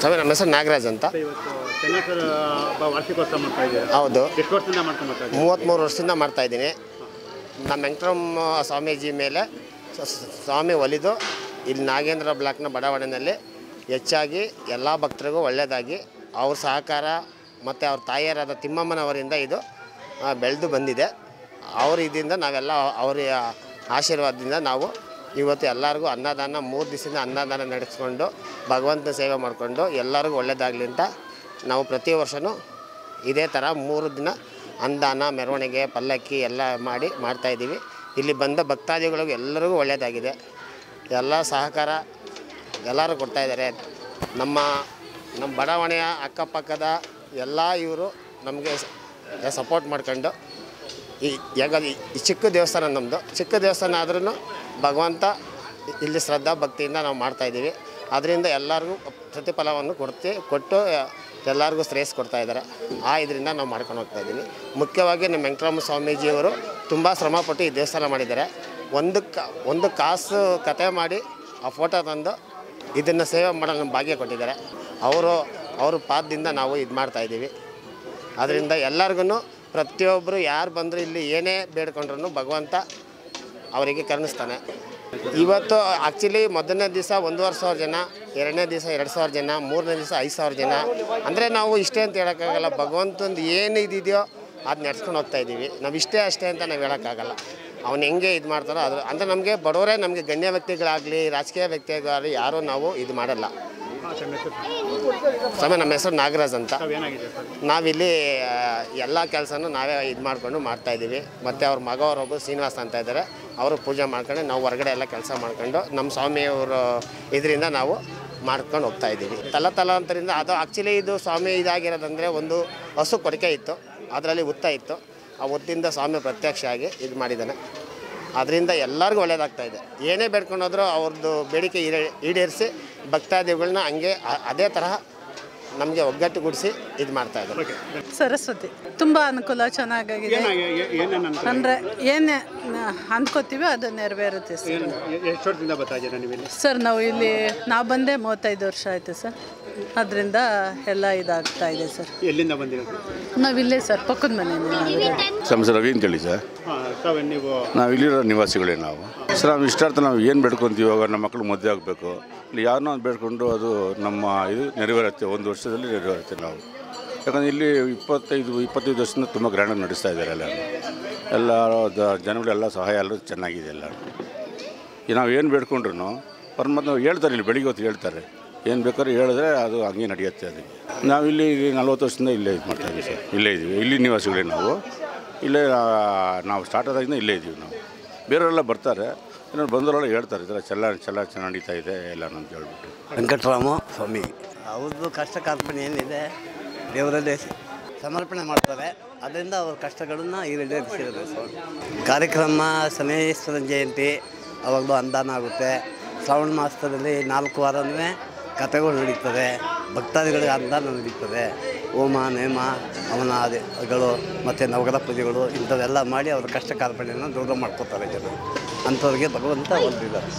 ಸ್ವಾಮಿ ನಮ್ಮ ಹೆಸರು ನಾಗರಾಜ್ ಅಂತ. ಹೌದು, 33 ವರ್ಷದಿಂದ ಮಾಡ್ತಾ ಇದ್ದೀನಿ. ನಮ್ಮ ವೆಂಕಟರಮಣ ಸ್ವಾಮೀಜಿ ಮೇಲೆ ಸ್ವಾಮಿ ಒಲಿದು ಇಲ್ಲಿ ನಾಗೇಂದ್ರ ಬ್ಲಾಕ್ನ ಬಡಾವಣೆಯಲ್ಲಿ ಹೆಚ್ಚಾಗಿ ಎಲ್ಲ ಭಕ್ತರಿಗೂ ಒಳ್ಳೆಯದಾಗಿ ಅವ್ರ ಸಹಕಾರ ಮತ್ತು ಅವ್ರ ತಾಯಿಯರಾದ ತಿಮ್ಮಮ್ಮನವರಿಂದ ಇದು ಬೆಳೆದು ಬಂದಿದೆ. ಅವ್ರ ಇದರಿಂದ ನಾವೆಲ್ಲ ಅವರ ಆಶೀರ್ವಾದದಿಂದ ನಾವು ಇವತ್ತು ಎಲ್ಲರಿಗೂ ಅನ್ನದಾನ 3 ದಿವಸದಿಂದ ಅನ್ನದಾನ ನಡೆಸ್ಕೊಂಡು ಭಗವಂತನ ಸೇವೆ ಮಾಡಿಕೊಂಡು ಎಲ್ಲರಿಗೂ ಒಳ್ಳೆಯದಾಗಲಿ ಅಂತ ನಾವು ಪ್ರತಿ ವರ್ಷವೂ ಇದೇ ಥರ 3 ದಿನ ಅನ್ನದಾನ, ಮೆರವಣಿಗೆ, ಪಲ್ಲಕ್ಕಿ ಎಲ್ಲ ಮಾಡ್ತಾಯಿದ್ದೀವಿ. ಇಲ್ಲಿ ಬಂದ ಭಕ್ತಾದಿಗಳಿಗೂ ಎಲ್ಲರಿಗೂ ಒಳ್ಳೆಯದಾಗಿದೆ. ಎಲ್ಲ ಸಹಕಾರ ಎಲ್ಲರೂ ಕೊಡ್ತಾಯಿದ್ದಾರೆ. ನಮ್ಮ ಬಡಾವಣೆಯ ಅಕ್ಕಪಕ್ಕದ ಎಲ್ಲ ಇವರು ನಮಗೆ ಸಪೋರ್ಟ್ ಮಾಡ್ಕೊಂಡು ಈ ಚಿಕ್ಕ ದೇವಸ್ಥಾನ ನಮ್ಮದು. ಚಿಕ್ಕ ದೇವಸ್ಥಾನ ಆದ್ರೂ ಭಗವಂತ ಇಲ್ಲಿ ಶ್ರದ್ಧಾ ಭಕ್ತಿಯಿಂದ ನಾವು ಮಾಡ್ತಾಯಿದ್ದೀವಿ. ಅದರಿಂದ ಎಲ್ಲರಿಗೂ ಪ್ರತಿಫಲವನ್ನು ಕೊಟ್ಟು ಎಲ್ಲರಿಗೂ ಶ್ರೇಯಸ್ ಕೊಡ್ತಾಯಿದ್ದಾರೆ. ಇದರಿಂದ ನಾವು ಮಾಡ್ಕೊಂಡು ಹೋಗ್ತಾಯಿದ್ದೀವಿ. ಮುಖ್ಯವಾಗಿ ನಮ್ಮ ವೆಂಕಟರಮಣ ಸ್ವಾಮೀಜಿಯವರು ತುಂಬ ಶ್ರಮಪಟ್ಟು ಈ ದೇವಸ್ಥಾನ ಮಾಡಿದ್ದಾರೆ. ಒಂದು ಕಾಸು ಕತೆ ಮಾಡಿ ಆ ಫೋಟೋ ತಂದು ಇದನ್ನು ಸೇವೆ ಮಾಡೋ ನಮ್ಮ ಭಾಗ್ಯ ಕೊಟ್ಟಿದ್ದಾರೆ. ಅವ್ರ ಪಾದದಿಂದ ನಾವು ಇದು ಮಾಡ್ತಾಯಿದ್ದೀವಿ. ಅದರಿಂದ ಎಲ್ಲರಿಗೂ ಪ್ರತಿಯೊಬ್ಬರು ಯಾರು ಬಂದರೂ ಇಲ್ಲಿ ಏನೇ ಬೇಡ್ಕೊಂಡ್ರೂ ಭಗವಂತ ಅವರಿಗೆ ಕರುಣಿಸ್ತಾನೆ. ಇವತ್ತು ಆ್ಯಕ್ಚುಲಿ ಮೊದಲನೇ ದಿವಸ 1,500 ಜನ, 2ನೇ ದಿವಸ 2,000 ಜನ, 3ನೇ ದಿವಸ 5,000 ಜನ. ಅಂದರೆ ನಾವು ಇಷ್ಟೇ ಅಂತ ಹೇಳೋಕ್ಕಾಗಲ್ಲ. ಭಗವಂತಂದು ಏನು ಇದೆಯೋ ಅದು ನಡ್ಸ್ಕೊಂಡು ಹೋಗ್ತಾಯಿದ್ದೀವಿ. ನಾವು ಇಷ್ಟೇ ಅಷ್ಟೇ ಅಂತ ನಾವು ಹೇಳೋಕ್ಕಾಗಲ್ಲ. ಅವನು ಹೆಂಗೆ ಇದು ಮಾಡ್ತಾರೋ ಅದು ಅಂದರೆ ನಮಗೆ ಬಡವರೇ, ನಮಗೆ ಗಣ್ಯ ವ್ಯಕ್ತಿಗಳಾಗಲಿ ರಾಜಕೀಯ ವ್ಯಕ್ತಿಗಳಾಗಲಿ ಯಾರೂ ನಾವು ಇದು ಮಾಡಲ್ಲ. ಸ್ವಾಮಿ ನಮ್ಮ ಹೆಸರು ನಾಗರಾಜ್ ಅಂತ. ನಾವಿಲ್ಲಿ ಎಲ್ಲ ಕೆಲಸನೂ ನಾವೇ ಇದು ಮಾಡಿಕೊಂಡು ಮಾಡ್ತಾಯಿದ್ದೀವಿ. ಮತ್ತು ಅವ್ರ ಮಗವರೊಬ್ಬರು ಶ್ರೀನಿವಾಸ ಅಂತ ಇದ್ದಾರೆ. ಅವರು ಪೂಜೆ ಮಾಡ್ಕೊಂಡು ನಾವು ಹೊರಗಡೆ ಎಲ್ಲ ಕೆಲಸ ಮಾಡ್ಕೊಂಡು ನಮ್ಮ ಸ್ವಾಮಿಯವರು ಇದರಿಂದ ನಾವು ಮಾಡ್ಕೊಂಡು ಹೋಗ್ತಾಯಿದ್ದೀವಿ. ತಲಾಂತರದಿಂದ ಅದು ಆ್ಯಕ್ಚುಲಿ ಇದು ಸ್ವಾಮಿ ಇದಾಗಿರೋದಂದರೆ ಒಂದು ಹಸು ಕೊರಕೆ ಇತ್ತು, ಅದರಲ್ಲಿ ಹುತ್ತ ಇತ್ತು. ಆ ಹುತ್ತಿಂದ ಸ್ವಾಮಿ ಪ್ರತ್ಯಕ್ಷ ಆಗಿ ಇದು ಮಾಡಿದ್ದಾನೆ. ಅದರಿಂದ ಎಲ್ಲರಿಗೂ ಒಳ್ಳೆಯದಾಗ್ತಾಯಿದೆ. ಏನೇ ಬೇಡ್ಕೊಂಡೋದ್ರೂ ಅವ್ರದ್ದು ಬೇಡಿಕೆ ಈಡೇರಿಸಿ ಭಕ್ತಾದಿಗಳನ್ನ ಹಂಗೆ ಅದೇ ತರಹ ನಮಗೆ ಒಗ್ಗಟ್ಟುಗೂಡಿಸಿ ಇದು ಮಾಡ್ತಾಯಿದ್ದಾರೆ. ಸರಸ್ವತಿ ತುಂಬ ಅನುಕೂಲ, ಚೆನ್ನಾಗಿದೆ. ಅಂದರೆ ಏನೇ ಅಂದ್ಕೋತೀವಿ ಅದು ನೆರವೇರುತ್ತೆ ಸರ್. ನಾವು ಬಂದೆ 35 ವರ್ಷ ಆಯಿತು ಸರ್. ಅದರಿಂದ ಎಲ್ಲ ಇದಾಗ್ತಾ ಇದೆ ಸರ್. ಎಲ್ಲಿಂದ ಬಂದಿರೋದು? ನಾವಿಲ್ಲೇ ಸರ್, ಪಕ್ಕದ ಮನೆ. ಸಮಸ್ಯೆ ರವಿ ಅಂತೇಳಿ ಸರ್. ನಾವು ಇಲ್ಲಿರೋ ನಿವಾಸಿಗಳೇ ನಾವು ಸರ್. ನಾವು ಇಷ್ಟಾರ್ಥ ನಾವು ಏನು ಬೇಡ್ಕೊತೀವಿ, ಇವಾಗ ನಮ್ಮ ಮಕ್ಕಳು ಮದುವೆ ಆಗಬೇಕು, ಇಲ್ಲಿ ಯಾರನ್ನೋ ಒಂದು ಬೇಡ್ಕೊಂಡು ಅದು ನಮ್ಮ ಇದು ನೆರವೇರುತ್ತೆ. 1 ವರ್ಷದಲ್ಲಿ ನೆರವೇರುತ್ತೆ. ನಾವು ಯಾಕಂದರೆ ಇಲ್ಲಿ 25 ವರ್ಷದಿಂದ ತುಂಬ ಗ್ರ್ಯಾಂಡಾಗಿ ನಡೆಸ್ತಾ ಇದ್ದಾರೆ. ಎಲ್ಲ ಜನಗಳೆಲ್ಲ ಸಹಾಯ ಎಲ್ಲರೂ ಚೆನ್ನಾಗಿದೆ. ಎಲ್ಲ ನಾವು ಏನು ಬೇಡ್ಕೊಂಡ್ರು ಪರಮಾತ್ಮ ಹೇಳ್ತಾರೆ. ಇಲ್ಲಿ ಬೆಳಿಗ್ಗೆ ಹೊತ್ತು ಹೇಳ್ತಾರೆ, ಏನು ಬೇಕಾದ್ರೂ ಹೇಳಿದ್ರೆ ಅದು ಹಂಗೆ ನಡೆಯುತ್ತೆ. ಅದಕ್ಕೆ ನಾವಿಲ್ಲಿ 40 ವರ್ಷದಿಂದ ಇಲ್ಲೇ ಇದು ಮಾಡ್ತಾಯಿದ್ದೀವಿ ಸರ್. ಇಲ್ಲೇ ಇದ್ದೀವಿ, ಇಲ್ಲಿ ನಿವಾಸಿಗಳೇ ನಾವು. ಇಲ್ಲೇ ನಾವು ಸ್ಟಾರ್ಟ್ ಆದಾಗಿಂದ ಇಲ್ಲೇ ಇದ್ದೀವಿ ನಾವು. ಬೇರೆಯವರೆಲ್ಲ ಬರ್ತಾರೆ, ಇನ್ನೊಂದು ಬಂದವರೆಲ್ಲ ಹೇಳ್ತಾರೆ ಈ ಥರ ಚೆನ್ನಾಗಿ ನಡೀತಾ ಇದೆ ಎಲ್ಲ ಅಂತ ಹೇಳ್ಬಿಟ್ಟು. ವೆಂಕಟರಾಮ ಸ್ವಾಮಿ ಅವ್ರದ್ದು ಕಷ್ಟ ಕಾರ್ಪಣೆ ಏನಿದೆ ದೇವರಲ್ಲೇ ಸಮರ್ಪಣೆ ಮಾಡ್ತಾರೆ. ಅದರಿಂದ ಅವ್ರ ಕಷ್ಟಗಳನ್ನು ಈಡೇರಿಸಿದ್ದಾರೆ ಸ್ವಾಮಿ. ಕಾರ್ಯಕ್ರಮ ಶನೇಶ್ವರನ ಜಯಂತಿ, ಅವಾಗಲೂ ಅನುದಾನ ಆಗುತ್ತೆ. ಶ್ರಾವಣ ಮಾಸದಲ್ಲಿ 4 ವಾರವೇ ಕಥೆಗಳು ನಡೀತದೆ. ಭಕ್ತಾದಿಗಳಿಗೆ ಅನುದಾನ ನಡೀತದೆ. ಹೋಮ ನೇಮ ಹವನಗಳು ಮತ್ತು ನವಗ್ರಹ ಪೂಜೆಗಳು ಇಂಥವೆಲ್ಲ ಮಾಡಿ ಅವ್ರ ಕಷ್ಟ ಕಾರ್ಪಣ್ಯನ ದೂರ ಮಾಡ್ಕೋತಾರೆ ಜನ. ಅಂಥವ್ರಿಗೆ ಭಗವಂತ ಒಲಿದಿದ್ದಾರೆ.